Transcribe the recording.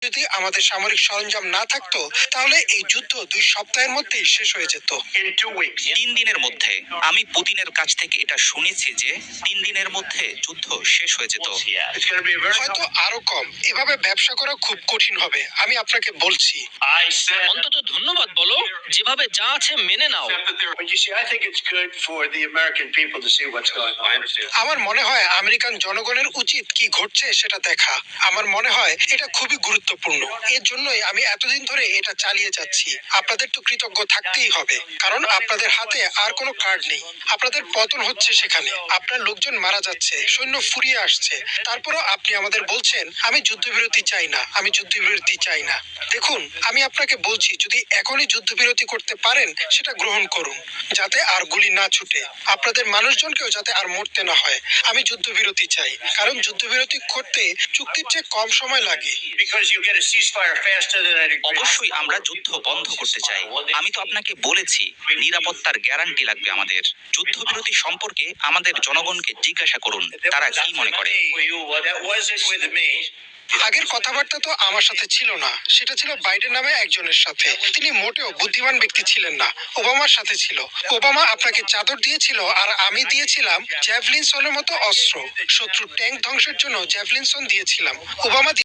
যদি আমাদের সামরিক সরঞ্জাম না থাকতো তাহলে এই যুদ্ধ 2 সপ্তাহের মধ্যেই শেষ হয়ে যেত। 3 দিনের মধ্যে। আমি পুতিনের কাছ থেকে এটা শুনেছি যে 3 দিনের মধ্যে যুদ্ধ শেষ হয়ে যেত। হয়তো আরো কম। এভাবে ব্যবসা করা খুব কঠিন হবে, আমি আপনাকে বলছি। অন্তত ধন্যবাদ বলো, যেভাবে যা আছে মেনে নাও। আমার মনে হয় আমেরিকান জনগণের উচিত কি ঘটছে সেটা দেখা। আমার মনে হয় এটা খুবই গুরুত্বপূর্ণ। এর জন্যই আমি এতদিন ধরে এটা চালিয়ে যাচ্ছি। আপনাদের তো কৃতজ্ঞ থাকতেই হবে, কারণ আপনাদের হাতে আর কোনো কার্ড নেই। আপনাদের পতন হচ্ছে সেখানে, আপনার লোকজন মারা যাচ্ছে, সৈন্য ফুরিয়ে আসছে। তারপরও আপনি আমাদের বলছেন আমি যুদ্ধবিরতি চাই না, আমি যুদ্ধবিরতি চাই না। দেখুন, আমি আপনাকে বলছি, যদি এখনই যুদ্ধবিরতি করতে পারেন সেটা গ্রহণ করুন, যাতে আর গুলি না ছুটে, আপনাদের মানুষজনকেও যাতে আর মরতে না হয়। আমি যুদ্ধবিরতি চাই, কারণ যুদ্ধবিরতি করতে চুক্তির চেয়ে কম সময় লাগে। অবশ্যই আমরা যুদ্ধ বন্ধ করতে চাই। আমি তো আপনাকে বলেছি নিরাপত্তার গ্যারান্টি লাগবে আমাদের। যুদ্ধবিরতি সম্পর্কে আমাদের জনগণকে জিজ্ঞাসা করুন, তারা কি মনে করে। আগের কথাবার্তা তো আমার সাথে ছিল না, সেটা ছিল বাইডেন নামে একজনের সাথে। তিনি মোটেও বুদ্ধিমান ব্যক্তি ছিলেন না, ওবামার সাথে ছিল। ওবামা আপনাকে চাদর দিয়েছিল আর আমি দিয়েছিলাম জ্যাভলিনসনের মতো অস্ত্র। শত্রু ট্যাঙ্ক ধ্বংসের জন্য জ্যাভলিনসন দিয়েছিলাম। ওবামা